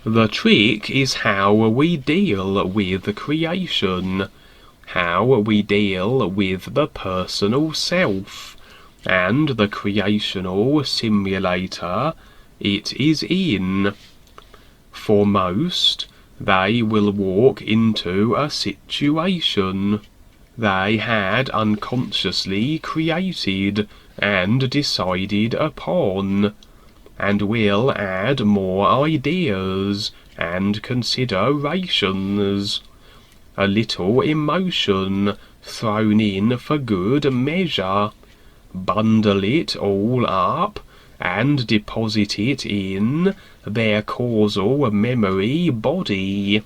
The trick is how we deal with creation, how we deal with the personal self, and the creational simulator it is in. For most, they will walk into a situation they had unconsciously created and decided upon, and will add more ideas and considerations, a little emotion thrown in for good measure, bundle it all up, and deposit it in their causal memory body.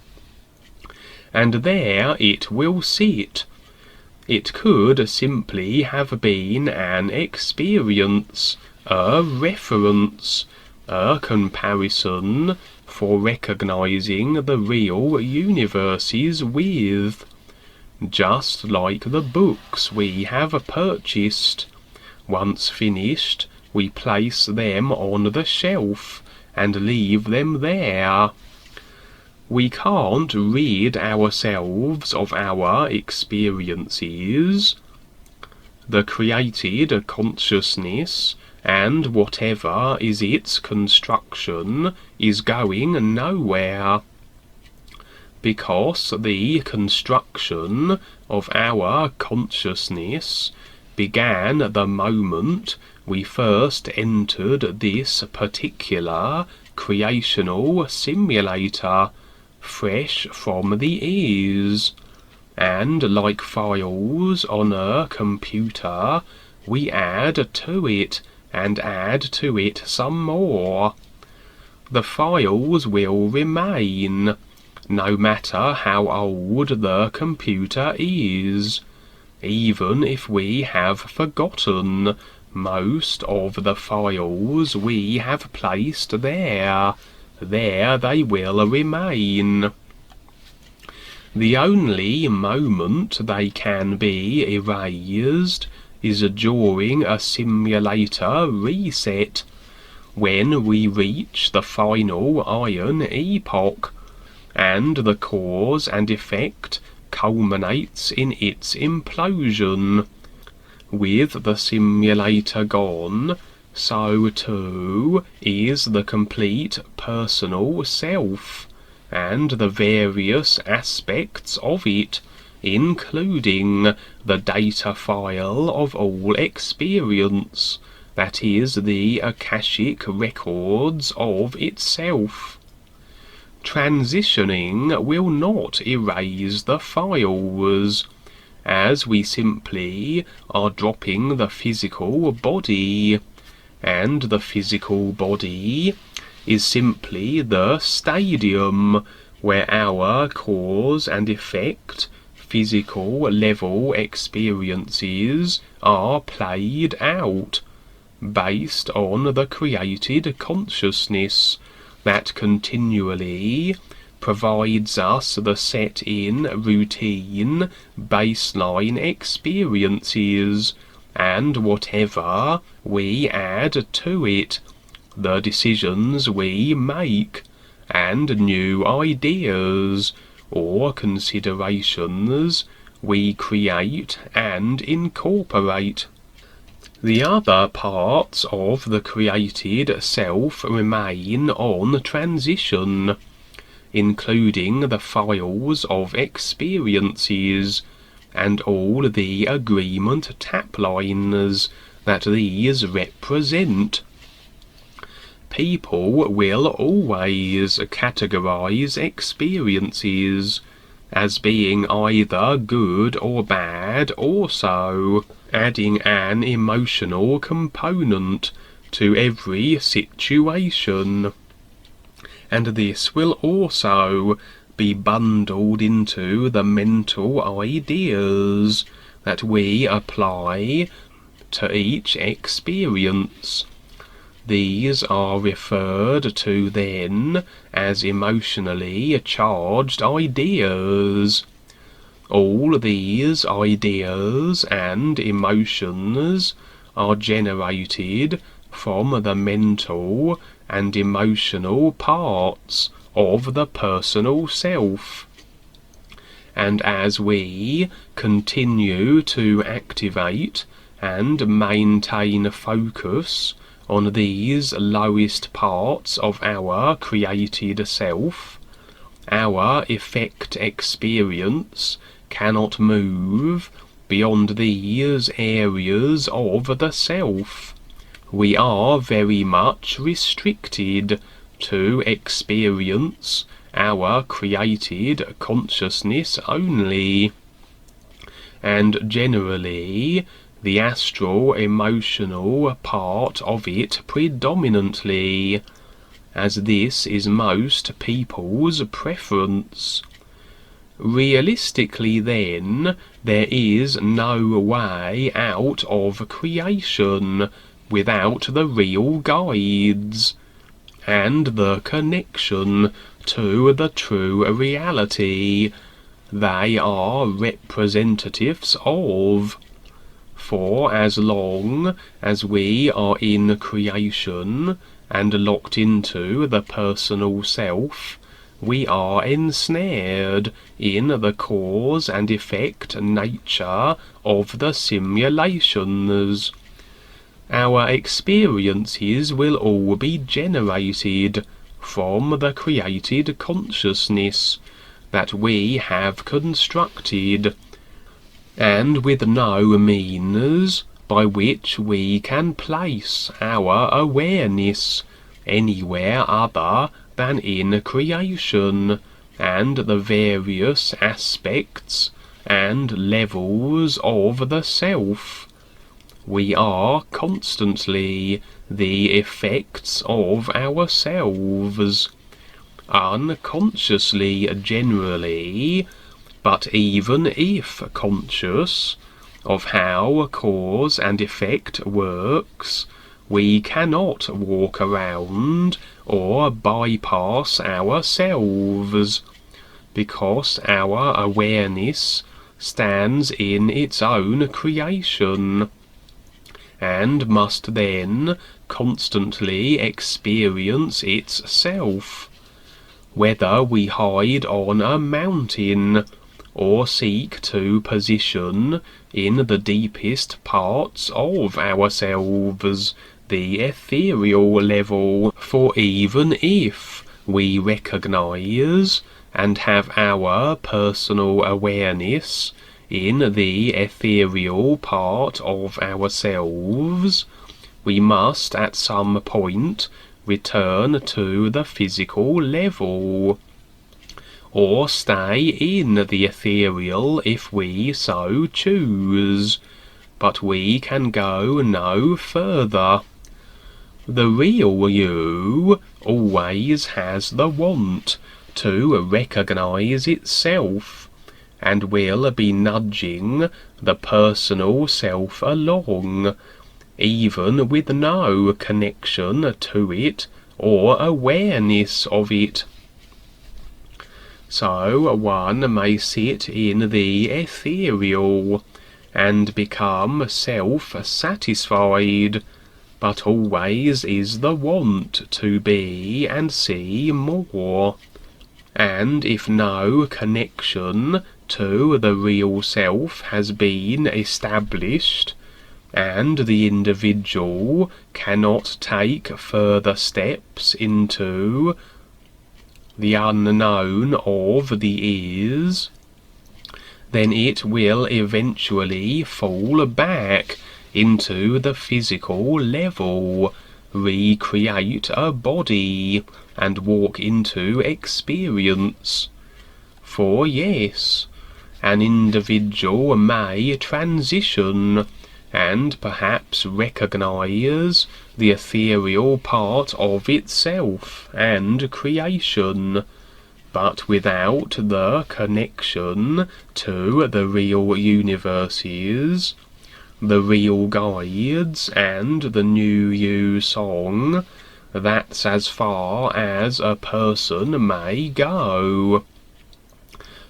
And there it will sit. It could simply have been an experience, a reference, a comparison for recognizing the real universes with, just like the books we have purchased. Once finished, we place them on the shelf and leave them there. We can't rid ourselves of our experiences. The created consciousness, and whatever is its construction, is going nowhere, because the construction of our consciousness began the moment we first entered this particular creational simulator, fresh from the ears, and like files on a computer, we add to it and add to it some more. The files will remain, no matter how old the computer is, even if we have forgotten most of the files we have placed there. There they will remain. The only moment they can be erased is during a simulator reset, when we reach the final iron epoch, and the cause and effect culminates in its implosion. With the simulator gone, so too is the complete personal self, and the various aspects of it, including the data file of all experience, that is, the Akashic records of itself. Transitioning will not erase the files, as we simply are dropping the physical body, and the physical body is simply the stadium where our cause and effect physical level experiences are played out, based on the created consciousness that continually provides us the set-in routine baseline experiences, and whatever we add to it, the decisions we make, and new ideas or considerations we create and incorporate. The other parts of the created self remain on transition, including the files of experiences, and all the agreement tap lines that these represent. People will always categorize experiences as being either good or bad also, adding an emotional component to every situation. And this will also be bundled into the mental ideas that we apply to each experience. These are referred to then as emotionally charged ideas. All these ideas and emotions are generated from the mental and emotional parts of the personal self. And as we continue to activate and maintain focus on these lowest parts of our created self, our effect experience cannot move beyond these areas of the self. We are very much restricted to experience our created consciousness only, and generally the astral emotional part of it predominantly, as this is most people's preference. Realistically then, there is no way out of creation without the real guides, and the connection to the true reality they are representatives of. For as long as we are in creation and locked into the personal self, we are ensnared in the cause and effect nature of the simulations. Our experiences will all be generated from the created consciousness that we have constructed, and with no means by which we can place our awareness anywhere other than in creation and the various aspects and levels of the self. We are constantly the effects of ourselves, unconsciously generally, but even if conscious of how cause and effect works, we cannot walk around or bypass ourselves, because our awareness stands in its own creation, and must then constantly experience itself, whether we hide on a mountain or seek to position in the deepest parts of ourselves the ethereal level. For even if we recognize and have our personal awareness in the ethereal part of ourselves, we must at some point return to the physical level, or stay in the ethereal if we so choose, but we can go no further. The real you always has the want to recognize itself, and will be nudging the personal self along, even with no connection to it or awareness of it. So one may sit in the ethereal and become self-satisfied, but always is the want to be and see more. And if no connection to the real self has been established, and the individual cannot take further steps into the unknown of the is, then it will eventually fall back into the physical level, recreate a body, and walk into experience. For yes, an individual may transition and perhaps recognize the ethereal part of itself and creation, but without the connection to the real universes, the real guides, and the new you song. That's as far as a person may go.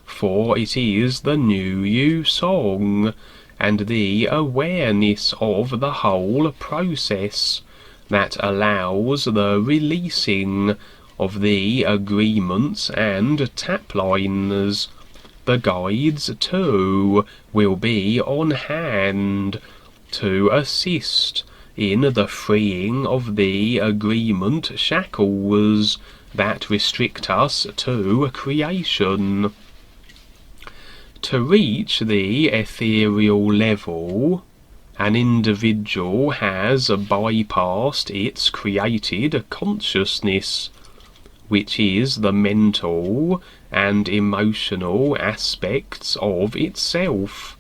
For it is the new you song, and the awareness of the whole process, that allows the releasing of the agreements and taplines. The guides, too, will be on hand to assist in the freeing of the agreement shackles that restrict us to creation. To reach the ethereal level, an individual has bypassed its created consciousness, which is the mental and emotional aspects of itself,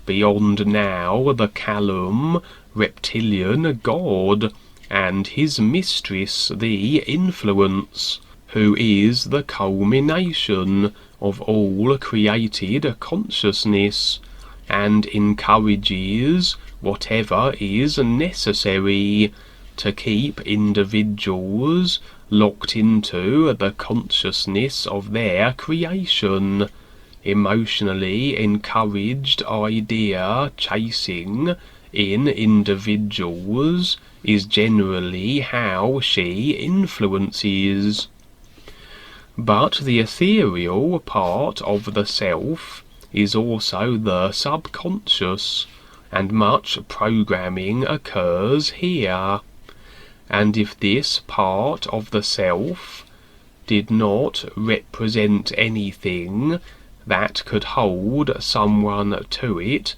beyond now the calm reptilian god and his mistress the influence, who is the culmination of all created consciousness, and encourages whatever is necessary to keep individuals locked into the consciousness of their creation. Emotionally encouraged idea chasing in individuals is generally how she influences. But the ethereal part of the self is also the subconscious, and much programming occurs here. And if this part of the self did not represent anything that could hold someone to it,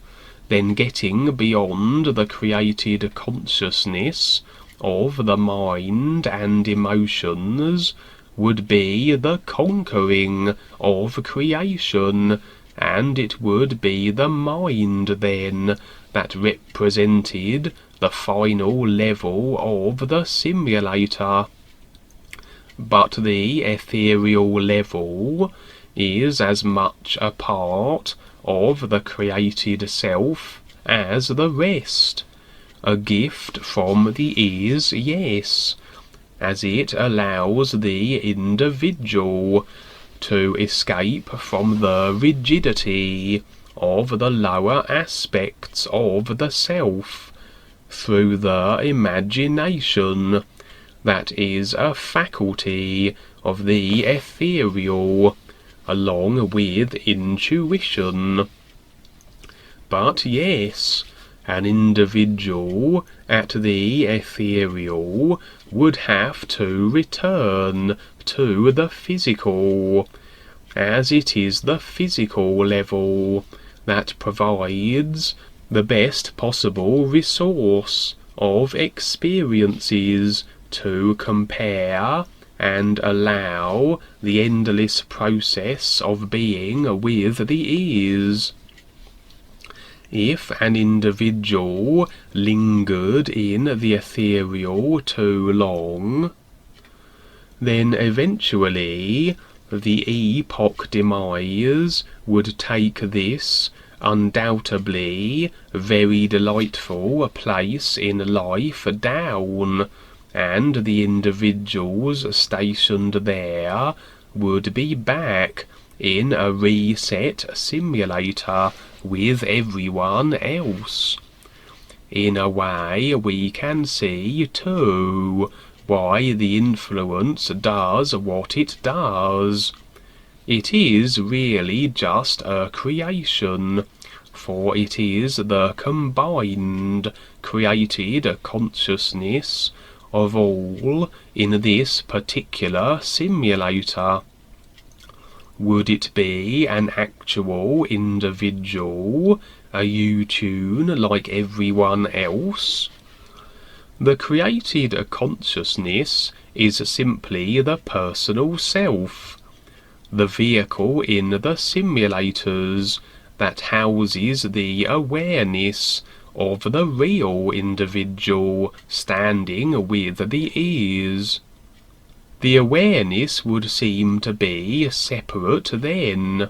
then getting beyond the created consciousness of the mind and emotions would be the conquering of creation, and it would be the mind then that represented the final level of the simulator. But the ethereal level is as much a part of the created self as the rest, a gift from the is, yes, as it allows the individual to escape from the rigidity of the lower aspects of the self through the imagination that is a faculty of the ethereal, along with intuition. But yes, an individual at the ethereal would have to return to the physical, as it is the physical level that provides the best possible resource of experiences to compare and allow the endless process of being with the is. If an individual lingered in the ethereal too long, then eventually the epoch demise would take this undoubtedly very delightful place in life down, and the individuals stationed there would be back in a reset simulator with everyone else. In a way, we can see too why the influence does what it does. It is really just a creation, for it is the combined created consciousness of all in this particular simulator. Would it be an actual individual, a U-tune like everyone else? The created consciousness is simply the personal self, the vehicle in the simulators that houses the awareness of the real individual standing with the is. The awareness would seem to be separate then.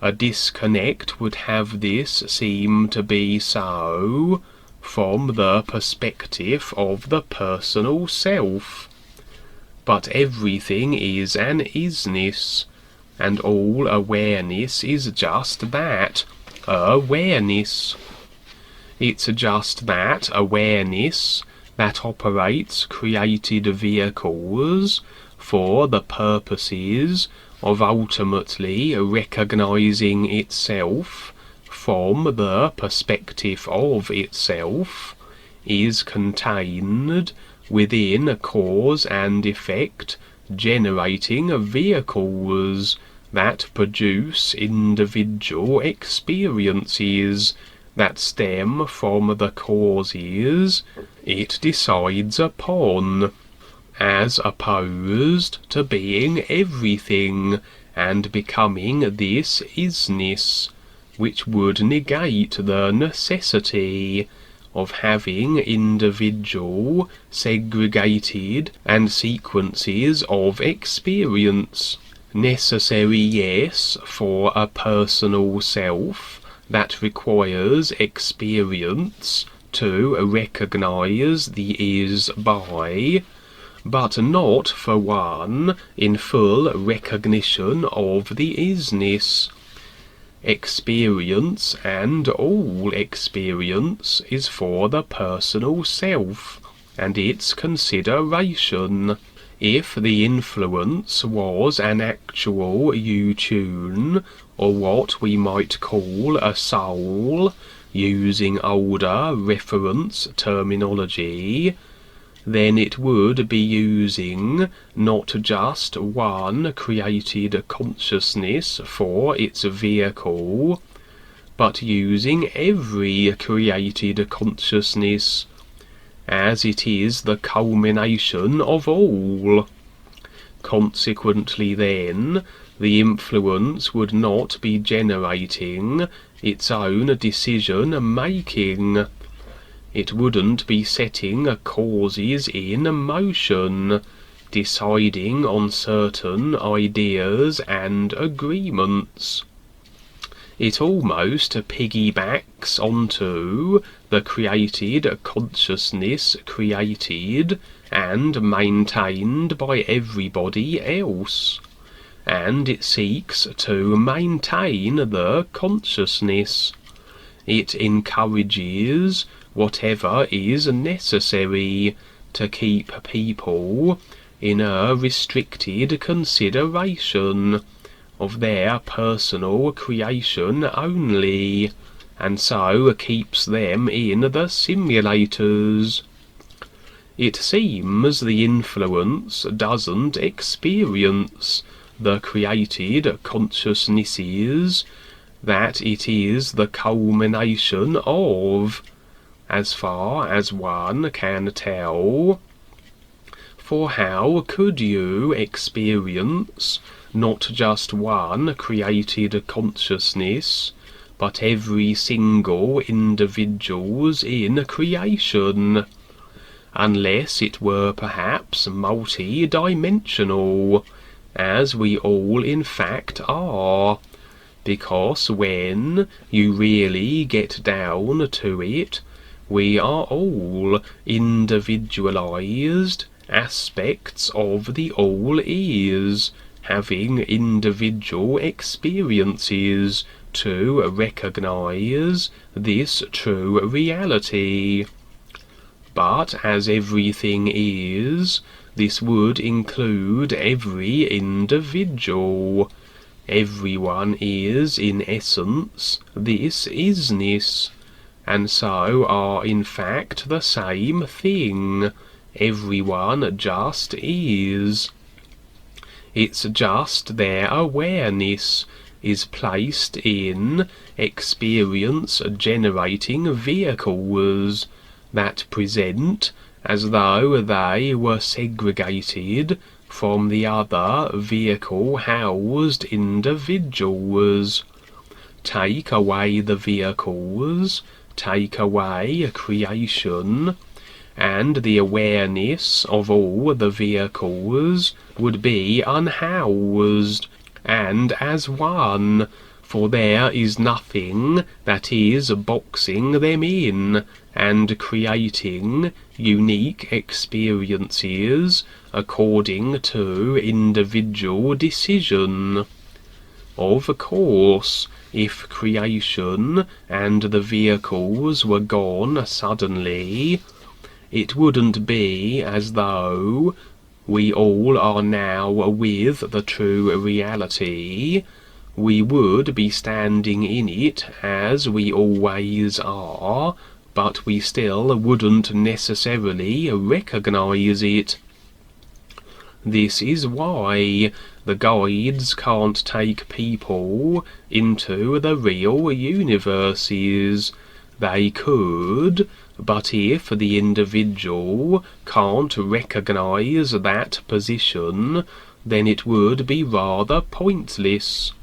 A disconnect would have this seem to be so from the perspective of the personal self. But everything is an isness, and all awareness is just that, awareness. It's just that awareness that operates created vehicles for the purposes of ultimately recognizing itself from the perspective of itself, is contained within cause and effect generating vehicles that produce individual experiences that stem from the causes it decides upon, as opposed to being everything and becoming this isness, which would negate the necessity of having individual, segregated and sequences of experience. Necessary, yes, for a personal self that requires experience to recognize the is by, but not for one in full recognition of the isness. Experience, and all experience, is for the personal self and its consideration. If the influence was an actual you-tune, or what we might call a soul, using older reference terminology, then it would be using not just one created consciousness for its vehicle, but using every created consciousness, as it is the culmination of all. Consequently then, the influence would not be generating its own decision-making. It wouldn't be setting causes in motion, deciding on certain ideas and agreements. It almost piggybacks onto the created consciousness created and maintained by everybody else, and it seeks to maintain the consciousness. It encourages whatever is necessary to keep people in a restricted consideration of their personal creation only, and so keeps them in the simulators. It seems the influence doesn't experience the created consciousnesses that it is the culmination of, as far as one can tell. For how could you experience not just one created consciousness, but every single individual's in creation, unless it were perhaps multi-dimensional, as we all in fact are? Because when you really get down to it, we are all individualized aspects of the all-is, having individual experiences to recognize this true reality. But as everything is, this would include every individual. Everyone is, in essence, this isness, and so are in fact the same thing. Everyone just is. It's just their awareness is placed in experience-generating vehicles that present as though they were segregated from the other vehicle-housed individuals. Take away the vehicles, take away creation, and the awareness of all the vehicles would be unhoused, and as one, for there is nothing that is boxing them in and creating unique experiences according to individual decision. Of course, if creation and the vehicles were gone suddenly, it wouldn't be as though we all are now with the true reality, we would be standing in it as we always are, but we still wouldn't necessarily recognize it. This is why the guides can't take people into the real universes. They could, but if the individual can't recognize that position, then it would be rather pointless.